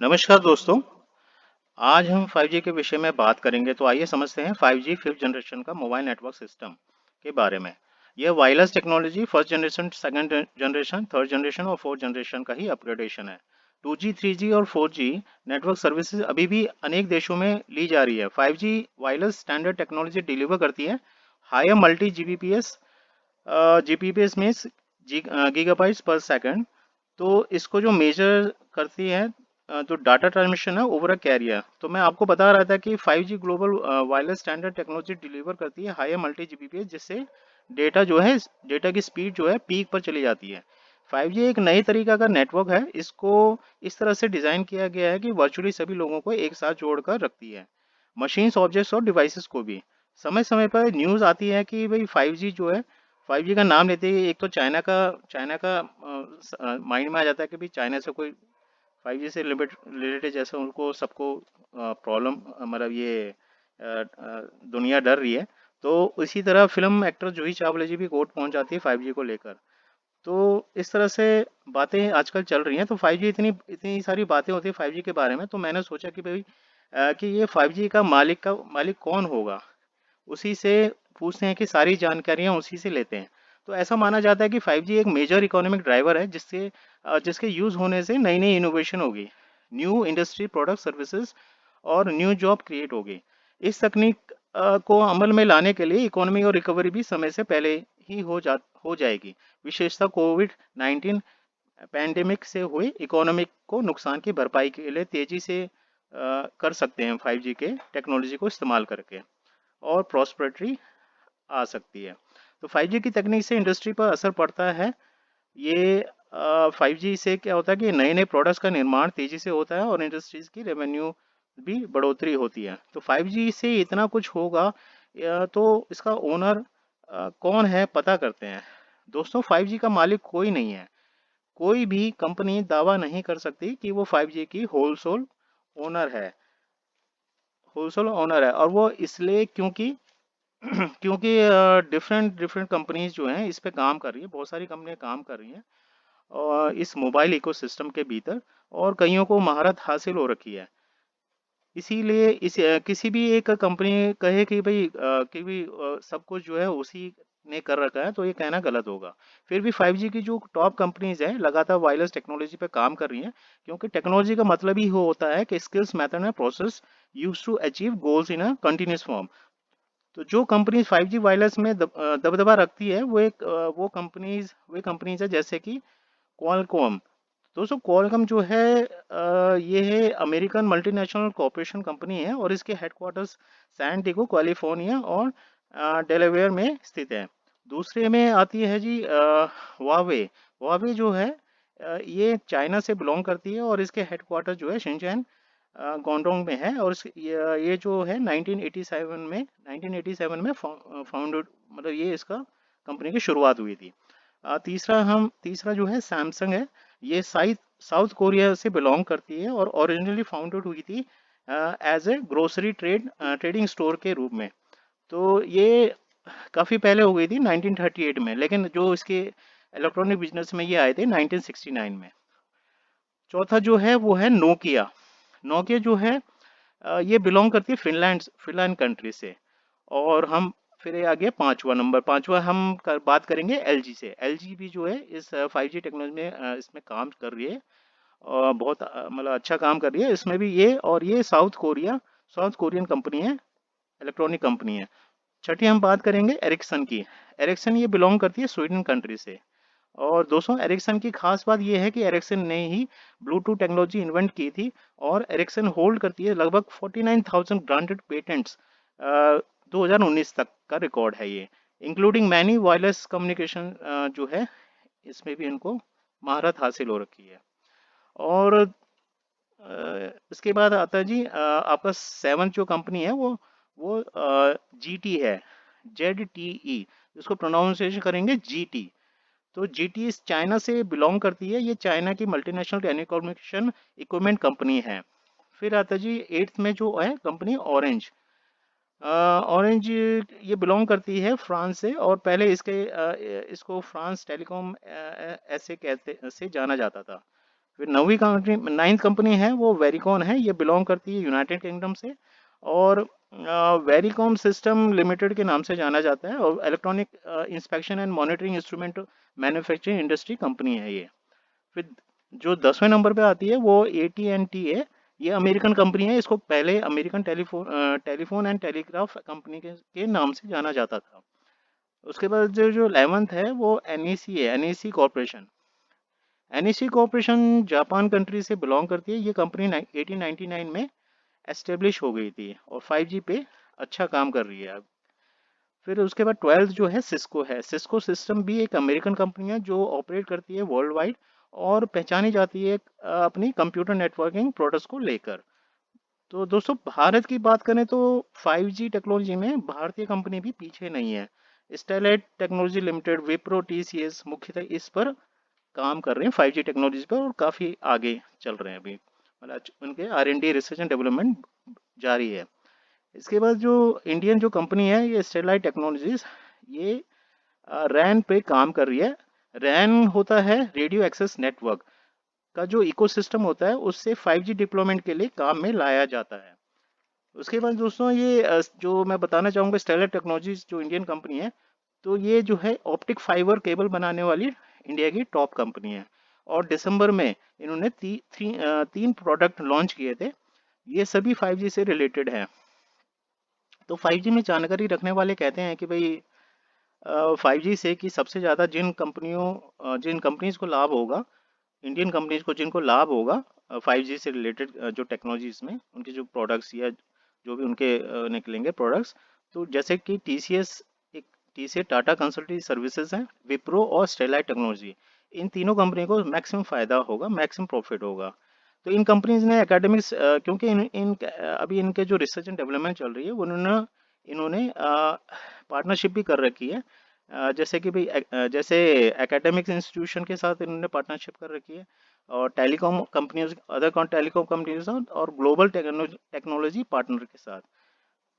नमस्कार दोस्तों। आज हम 5G के विषय में बात करेंगे, तो आइए समझते हैं 5G फिफ्थ जनरेशन का मोबाइल नेटवर्क सिस्टम के बारे में। यह wireless technology first generation, second generation, third generation और फोर्थ जनरेशन का ही अपग्रेडेशन है। 2G, 3G और 4G नेटवर्क सर्विसेज अभी भी अनेक देशों में ली जा रही है। 5G wireless standard technology deliver करती है हायर मल्टी जीबीपीएस में गीगाबाइट्स पर सेकंड। तो इसको जो मेजर करती है, जो डाटा ट्रांसमिशन है ओवर अ कैरियर। तो मैं आपको बता रहा था कि 5G global wireless standard technology deliver करती है हायर मल्टी जीबीपीएस, जिससे डेटा जो है, डेटा की स्पीड जो है पीक पर चली जाती है। 5G एक नई तरीका का नेटवर्क है। इसको इस तरह से डिज़ाइन किया गया है कि वर्चुअली सभी लोगों को एक साथ जोड़कर रखती है, मशीन्स, ऑब्जेक्ट्स और डिवाइसेस को भी। समय समय पर न्यूज़ आती है कि भाई 5G जो है, 5G का नाम लेते ही एक तो चाइना का माइंड में आ जाता है कि भाई चाइना से कोई 5G से रिलेटेड जैसे उनको सबको प्रॉब्लम, मतलब ये दुनिया डर रही है। तो इसी तरह फिल्म एक्टर जूही चावला जी भी कोर्ट पहुंच जाती है 5G को लेकर। तो इस तरह से बातें आजकल चल रही हैं। तो 5G, इतनी इतनी सारी बातें होती है 5G के बारे में, तो मैंने सोचा कि भाई कि ये 5G का मालिक कौन होगा। उसी से पूछते हैं कि सारी जानकारियां उसी से लेते हैं। तो ऐसा माना जाता है कि 5G एक मेजर इकोनॉमिक ड्राइवर है, जिसके यूज़ होने से नई नई इनोवेशन होगी, न्यू इंडस्ट्री, प्रोडक्ट, सर्विसेज और न्यू जॉब क्रिएट होगी। इस तकनीक को अमल में लाने के लिए इकोनॉमी और रिकवरी भी समय से पहले ही हो जाएगी। विशेषता कोविड 19 पैंडेमिक से हुए इकोनॉमिक को नुकसान की भरपाई के लिए तेजी से कर सकते हैं 5G के टेक्नोलॉजी को इस्तेमाल करके, और प्रॉस्पेरिटी आ सकती है। तो 5G की तकनीक से इंडस्ट्री पर असर पड़ता है। ये 5G से क्या होता है कि नए नए प्रोडक्ट्स का निर्माण तेजी से होता है और इंडस्ट्रीज की रेवेन्यू भी बढ़ोतरी होती है। तो 5G से इतना कुछ होगा, तो इसका ओनर कौन है, पता करते हैं। दोस्तों, 5G का मालिक कोई नहीं है। कोई भी कंपनी दावा नहीं कर सकती कि वो 5G की होलसेल ओनर है। और वो इसलिए क्योंकि क्योंकि डिफरेंट डिफरेंट कंपनीज जो हैं इस पे काम कर रही है, बहुत सारी कंपनियां काम कर रही हैं और इस मोबाइल इकोसिस्टम के भीतर, और कईयों को महारत हासिल हो रखी है। इसीलिए किसी भी एक कंपनी कहे कि सब कुछ जो है उसी ने कर रखा है, तो ये कहना गलत होगा। फिर भी 5G की जो टॉप कंपनीज हैं लगातार वायरलेस टेक्नोलॉजी पे काम कर रही हैं, क्योंकि टेक्नोलॉजी का मतलब ही होता है कि skills, method and process use to achieve goals in a continuous form. तो जो कंपनी 5G वायरलेस में दबदबा रखती है, वो कंपनीज है जैसे कि क्वालकॉम। दोस्तों, क्वालकॉम जो है, ये है अमेरिकन मल्टीनेशनल कॉरपोरेशन कंपनी है, और इसके हेडक्वार्टर्स सैन डिego, कैलिफोर्निया और डेलावेयर में स्थित है। दूसरे में आती है जी वावे। वावे जो है, ये चाइना से बिलोंग करती है, और इसके हेडक्वार्टर जो है शिनचैन गुआंगडोंग में है। और ये जो है 1987 में फाउंडेड, मतलब ये इसका कंपनी की शुरुआत हुई थी। तीसरा जो है सैमसंग है। ये साउथ कोरिया से बिलोंग करती है और ओरिजिनली फाउंडेड हुई थी as a grocery trading store के रूप में। तो ये काफ़ी पहले हो गई थी 1938 में, लेकिन जो इसके इलेक्ट्रॉनिक बिजनेस में ये आए थे 1969 में। चौथा जो है वो है नोकिया। नोकिया जो है, ये बिलोंग करती है फिनलैंड कंट्री से। और हम फिर ये आ गया पांचवा हम बात करेंगे एलजी से। एलजी भी जो है इस 5G टेक्नोलॉजी में इसमें काम कर रही है, और बहुत मतलब अच्छा काम कर रही है इसमें भी ये। और ये साउथ कोरियन कंपनी है, इलेक्ट्रॉनिक कंपनी है। छठी हम बात करेंगे एरिक्सन की। एरिक्सन ये बिलोंग करती है स्वीडन कंट्री से। और दोस्तों, एरिक्सन की खास बात यह है कि एरिक्सन ने ही ब्लूटूथ टेक्नोलॉजी इन्वेंट की थी, और एरिक्सन होल्ड करती है लगभग 49,000 ग्रांटेड पेटेंट्स। 2019 तक का रिकॉर्ड है ये, इंक्लूडिंग मैनी वायरलेस कम्युनिकेशन जो है, इसमें भी इनको महारत हासिल हो रखी है। और इसके बाद आता है जी आपका सेवन जो कंपनी है, वो जी टी है, ZTE। इसको प्रोनाउंसिएशन करेंगे GT। तो जीटी इस चाइना से बिलोंग करती है। ये चाइना की मल्टीनेशनल टेलीकम्युनिकेशन इक्विपमेंट कंपनी है। फिर आता है जी एट्थ में जो है कंपनी ऑरेंज। ऑरेंज ये बिलोंग करती है फ्रांस से, और पहले इसको फ्रांस टेलीकॉम ऐसे कहते से जाना जाता था। फिर नौवीं कंट्री, नाइन्थ कंपनी है वो वेरिकॉन है, ये बिलोंग करती है यूनाइटेड किंगडम से, और वेरिकॉम सिस्टम लिमिटेड के नाम से जाना जाता है, और electronic inspection and monitoring instrument manufacturing industry company है ये। फिर जो 10वें नंबर पे आती है वो AT&T है, ये अमेरिकन कंपनी है, इसको पहले American telephone and telegraph company के नाम से जाना जाता था। उसके बाद जो जो 11th है वो NEC है, NEC corporation. NEC corporation Japan country से बिलोंग करती है, ये कंपनी 1899 में एस्टेब्लिश हो गई थी और 5G पे अच्छा काम कर रही है अब। फिर उसके बाद 12th जो है सिस्को है, सिस्को सिस्टम भी एक अमेरिकन कंपनी है जो ऑपरेट करती है वर्ल्ड वाइड और पहचानी जाती है अपनी कंप्यूटर नेटवर्किंग प्रोडक्ट्स को लेकर। तो दोस्तों भारत की बात करें तो 5G टेक्नोलॉजी में भारतीय कंपनी भी पीछे नहीं है। Stellite technology limited, Wipro, TCS मुख्यतः इस पर काम कर रहे हैं 5G टेक्नोलॉजी पर, और काफ़ी आगे चल रहे हैं अभी, मतलब उनके R&D रिसर्च एंड डेवलपमेंट जारी है। इसके बाद जो इंडियन जो कंपनी है ये स्टेलाइट टेक्नोलॉजीज, ये रैन पे काम कर रही है। रैन होता है रेडियो एक्सेस नेटवर्क का जो इकोसिस्टम होता है, उससे 5G डिप्लॉयमेंट के लिए काम में लाया जाता है। उसके बाद दोस्तों ये जो मैं बताना चाहूँगा स्टेलाइट टेक्नोलॉजीज जो इंडियन कंपनी है, तो ये जो है ऑप्टिक फाइबर केबल बनाने वाली इंडिया की टॉप कंपनी है, और दिसंबर में इन्होंने 3 प्रोडक्ट लॉन्च किए थे, ये सभी 5G से रिलेटेड हैं। तो 5G में जानकारी रखने वाले कहते हैं कि भाई 5G से कि सबसे ज़्यादा जिन कंपनीज को लाभ होगा, इंडियन कंपनीज को जिनको लाभ होगा 5G से रिलेटेड जो टेक्नोलॉजीज में उनके जो प्रोडक्ट्स या जो भी उनके निकलेंगे प्रोडक्ट्स, तो जैसे कि TCS टाटा कंसल्टेंसी सर्विसेज है, विप्रो और स्टेलाइट टेक्नोलॉजी, इन तीनों कंपनी को मैक्सिमम फायदा होगा, मैक्सिमम प्रॉफिट होगा। तो इन कंपनीज ने एकेडमिक्स, क्योंकि अभी इनके जो रिसर्च एंड डेवलपमेंट चल रही है इन्होंने पार्टनरशिप भी कर रखी है। जैसे कि भाई जैसे एकेडमिक्स इंस्टीट्यूशन के साथ इन्होंने पार्टनरशिप कर रखी है, और telecom companies, other telecom companies के साथ, और ग्लोबल टेक्नोलॉजी पार्टनर के साथ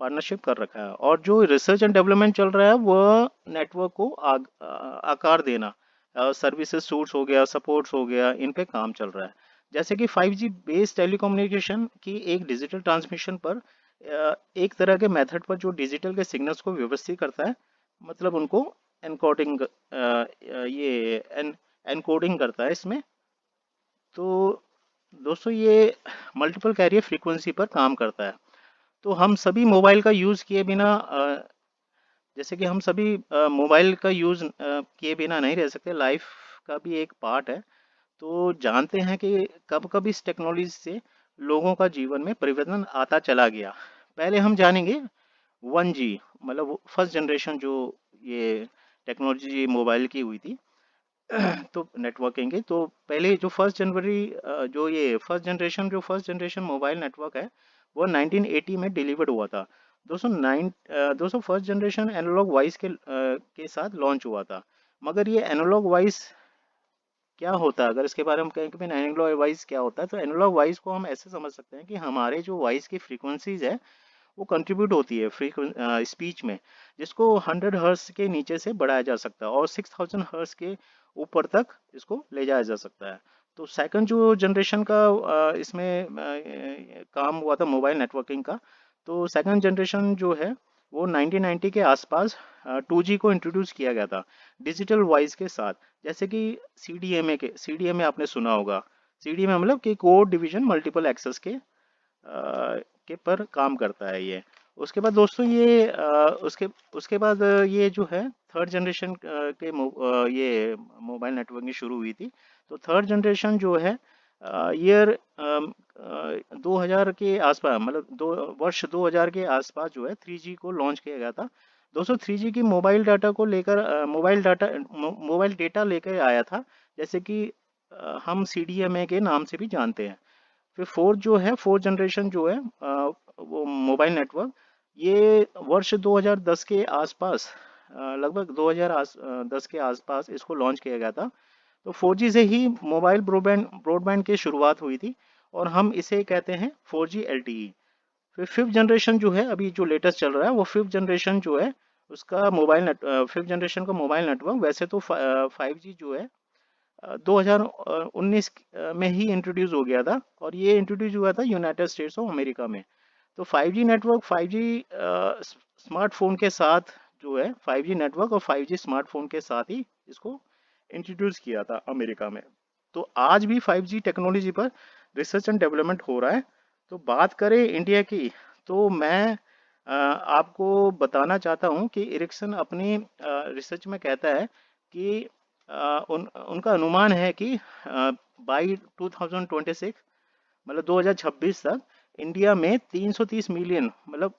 पार्टनरशिप कर रखा है। और जो रिसर्च एंड डेवलपमेंट चल रहा है वह नेटवर्क को आकार देना, सर्विसेज सूट्स हो गया, सपोर्ट्स हो गया, इन पे काम चल रहा है। जैसे कि 5G बेस्ड टेलीकम्युनिकेशन की एक डिजिटल ट्रांसमिशन पर एक तरह के मेथड पर जो डिजिटल के सिग्नल्स को व्यवस्थित करता है, मतलब उनको एनकोडिंग, ये एनकोडिंग करता है इसमें। तो दोस्तों ये मल्टीपल कैरियर फ्रीक्वेंसी पर काम करता है। तो हम सभी मोबाइल का यूज़ किए बिना जैसे कि हम सभी मोबाइल का यूज़ किए बिना नहीं रह सकते, लाइफ का भी एक पार्ट है। तो जानते हैं कि कब कब इस टेक्नोलॉजी से लोगों का जीवन में परिवर्तन आता चला गया। पहले हम जानेंगे 1G, मतलब फर्स्ट जनरेशन जो ये टेक्नोलॉजी मोबाइल की हुई थी तो नेटवर्किंग की, तो पहले जो फर्स्ट जनरेशन मोबाइल नेटवर्क है वो 1980 में डिलीवर्ड हुआ था। दोस्तों फर्स्ट जनरेशन एनालॉग वॉइस के साथ लॉन्च हुआ था। मगर ये एनालॉग वॉइस क्या होता है, अगर इसके बारे में कहें कि एनालॉग वॉइस क्या होता है, तो एनालॉग वॉइस को हम ऐसे समझ सकते हैं कि हमारे जो वॉइस की फ्रीक्वेंसीज है वो कंट्रीब्यूट होती है स्पीच में, जिसको 100 हर्ट्ज के नीचे से बढ़ाया जा सकता है और 6000 हर्ट्ज के ऊपर तक इसको ले जाया जा सकता है। तो सेकंड जो जनरेशन का इसमें काम हुआ था मोबाइल नेटवर्किंग का, तो सेकंड जनरेशन जो है वो 1990 के आसपास 2G को इंट्रोड्यूस किया गया था डिजिटल वॉइस के साथ। जैसे कि CDMA आपने सुना होगा। CDMA मतलब कि कोड डिवीजन मल्टीपल एक्सेस के पर काम करता है ये। उसके बाद दोस्तों उसके बाद ये जो है थर्ड जनरेशन ये मोबाइल नेटवर्किंग शुरू हुई थी। तो थर्ड जनरेशन जो है ईयर 2000 के आसपास, मतलब वर्ष 2000 के आसपास जो है 3G को लॉन्च किया गया था। दोस्तों 3G की मोबाइल डेटा लेकर आया था, जैसे कि हम CDMA के नाम से भी जानते हैं। फिर फोर्थ जनरेशन जो है वो मोबाइल नेटवर्क, ये वर्ष 2010 के आसपास, लगभग 2010 के आसपास इसको लॉन्च किया गया था। तो 4G से ही मोबाइल ब्रॉडबैंड की शुरुआत हुई थी, और हम इसे कहते हैं 4G LTE। फिर फिफ्थ जनरेशन जो है अभी जो लेटेस्ट चल रहा है वो फिफ्थ जनरेशन जो है उसका फिफ्थ जनरेशन का मोबाइल नेटवर्क, वैसे तो 5G जो है 2019 में ही इंट्रोड्यूस हो गया था, और ये इंट्रोड्यूस हुआ था यूनाइटेड स्टेट्स ऑफ अमेरिका में। तो 5G नेटवर्क 5G स्मार्टफोन के साथ जो है, 5G नेटवर्क और 5G स्मार्टफोन के साथ ही इसको इंट्रोड्यूस किया था अमेरिका में। तो आज भी 5G टेक्नोलॉजी पर रिसर्च एंड डेवलपमेंट हो रहा है। तो बात करें इंडिया की, तो मैं आपको बताना चाहता हूं कि एरिक्सन अपनी रिसर्च में कहता है कि उनका अनुमान है कि बाई 2026, मतलब 2026 तक इंडिया में 330 मिलियन, मतलब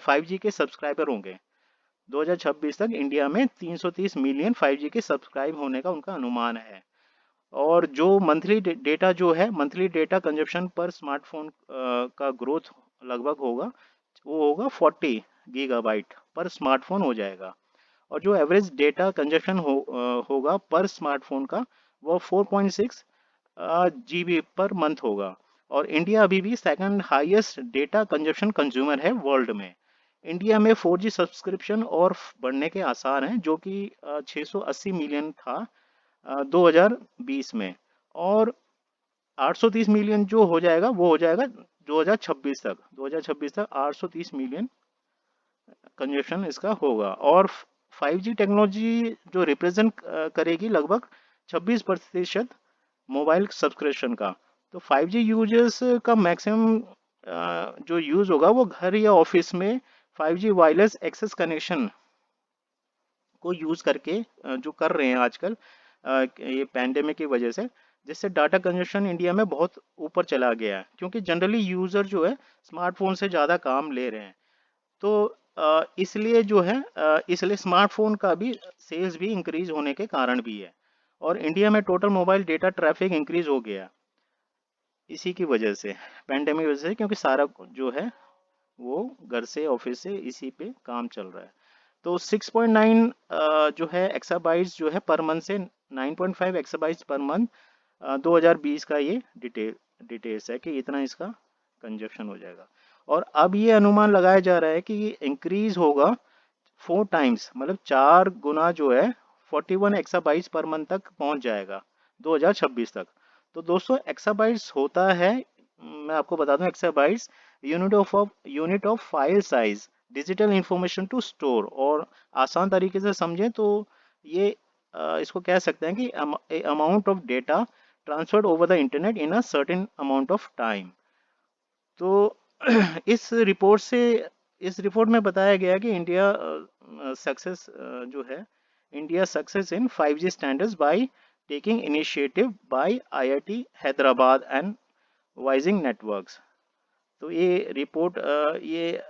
5G के सब्सक्राइबर होंगे। 2026 तक इंडिया में 330 मिलियन 5G के सब्सक्राइब होने का उनका अनुमान है। और जो मंथली डेटा जो है, मंथली डेटा कंजप्शन पर स्मार्टफोन का ग्रोथ लगभग होगा, वो होगा 40 गीगाबाइट पर स्मार्टफोन हो जाएगा। और जो एवरेज डेटा कंजप्शन होगा पर स्मार्टफोन का, वो 4.6 जीबी पर मंथ होगा। और इंडिया अभी भी second highest data consumption consumer है वर्ल्ड में। इंडिया में 4G सब्सक्रिप्शन और बढ़ने के आसार हैं, जो कि 680 मिलियन था 2020 में, और 830 मिलियन जो हो जाएगा वो हो जाएगा 2026 तक। 2026 तक 830 मिलियन कंजप्शन इसका होगा। और 5G टेक्नोलॉजी जो रिप्रेजेंट करेगी लगभग 26% मोबाइल सब्सक्रिप्शन का। तो 5G यूजर्स का मैक्सिमम जो यूज़ होगा वो घर या ऑफिस में 5G वायरलेस एक्सेस कनेक्शन को यूज़ करके जो कर रहे हैं आजकल, ये पैंडेमिक की वजह से, जिससे डाटा कंजप्शन इंडिया में बहुत ऊपर चला गया है, क्योंकि जनरली यूज़र जो है स्मार्टफोन से ज़्यादा काम ले रहे हैं। तो इसलिए जो है, इसलिए स्मार्टफोन का भी सेल्स भी इंक्रीज होने के कारण भी है। और इंडिया में total mobile data traffic increase हो गया इसी की वजह से, पैंडेमिक की वजह से, क्योंकि सारा जो है वो घर से ऑफिस से इसी पे काम चल रहा है। तो 6.9 जो है एक्साबाइट्स जो है पर मंथ से 9.5 एक्साबाइट्स पर मंथ 2020 का ये डिटेल्स है कि इतना इसका कंजप्शन हो जाएगा। और अब ये अनुमान लगाया जा रहा है कि ये इंक्रीज होगा 4 टाइम्स, मतलब 4 गुना जो है 41 एक्साबाइट्स पर मंथ तक पहुंच जाएगा 2026 तक। तो दोस्तों एक्साबाइट्स होता है, मैं आपको बता दूं, exabytes unit of file size, digital information to store. और आसान तरीके से समझें तो ये इसको कह सकते हैं कि amount of data transferred over the internet in a certain amount of time. तो इस रिपोर्ट से, इस रिपोर्ट में बताया गया कि इंडिया सक्सेस जो है, India success in 5G standards by taking initiative by IIT Hyderabad and WiSig networks. तो ये रिपोर्ट ये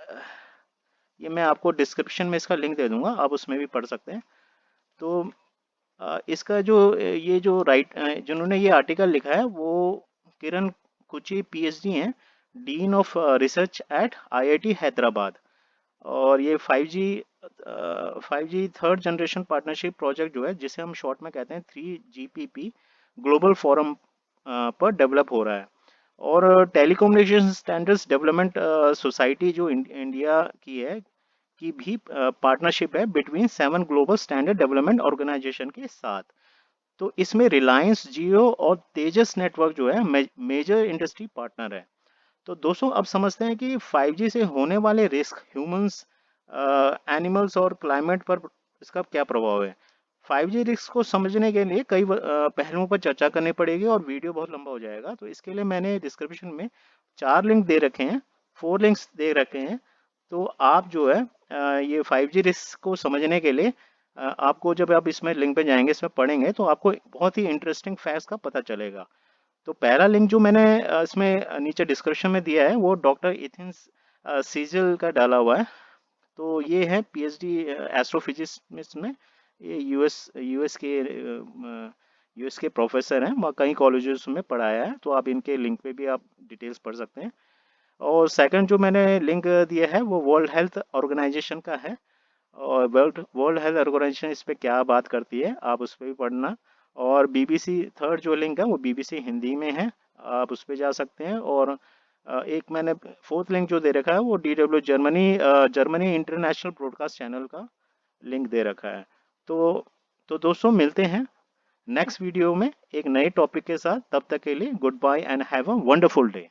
मैं आपको डिस्क्रिप्शन में इसका लिंक दे दूंगा, आप उसमें भी पढ़ सकते हैं। तो इसका जो ये जो जिन्होंने ये आर्टिकल लिखा है वो किरण कुची पीएचडी हैं, dean of research eight IIT Hyderabad. और ये 5G third generation partnership project जो है, जिसे हम शॉर्ट में कहते हैं 3GPP, ग्लोबल फोरम पर डेवलप हो रहा है। और टेलीकम्युनिकेशन स्टैंडर्ड्स डेवलपमेंट सोसाइटी जो इंडिया की है, की भी पार्टनरशिप है between 7 global standard development organisation के साथ। तो इसमें रिलायंस जियो और तेजस नेटवर्क जो है मेजर इंडस्ट्री पार्टनर है। तो दोस्तों अब समझते हैं कि 5G से होने वाले रिस्क ह्यूमंस, एनिमल्स और क्लाइमेट पर इसका क्या प्रभाव है। 5G रिस्क को समझने के लिए कई पहलुओं पर चर्चा करनी पड़ेगी और वीडियो बहुत लंबा हो जाएगा। तो इसके लिए मैंने डिस्क्रिप्शन में 4 लिंक दे रखे हैं, 4 लिंक्स दे रखे हैं। तो आप जो है ये 5G रिस्क को समझने के लिए आपको, जब आप इसमें लिंक पे जाएंगे, इसमें पढ़ेंगे, तो आपको बहुत ही इंटरेस्टिंग फैक्ट्स का पता चलेगा। तो पहला लिंक जो मैंने इसमें नीचे डिस्क्रिप्शन में दिया है वो डॉक्टर इथिन सीजल का डाला हुआ है। तो ये है पीएचडी एस्ट्रोफिजिक्स में, ये यूएस के प्रोफेसर हैं, वहाँ कई कॉलेजेस में पढ़ाया है। तो आप इनके लिंक पे भी आप डिटेल्स पढ़ सकते हैं। और सेकंड जो मैंने लिंक दिया है वो वर्ल्ड हेल्थ ऑर्गेनाइजेशन का है। और वर्ल्ड हेल्थ ऑर्गेनाइजेशन इस पे क्या बात करती है, आप उस पर भी पढ़ना। और बीबीसी थर्ड जो लिंक है वो बीबीसी हिंदी में है, आप उस पर जा सकते हैं। और एक मैंने फोर्थ लिंक जो दे रखा है वो DW Germany international broadcast channel का लिंक दे रखा है। तो दोस्तों मिलते हैं नेक्स्ट वीडियो में एक नए टॉपिक के साथ। तब तक के लिए goodbye and have a wonderful day.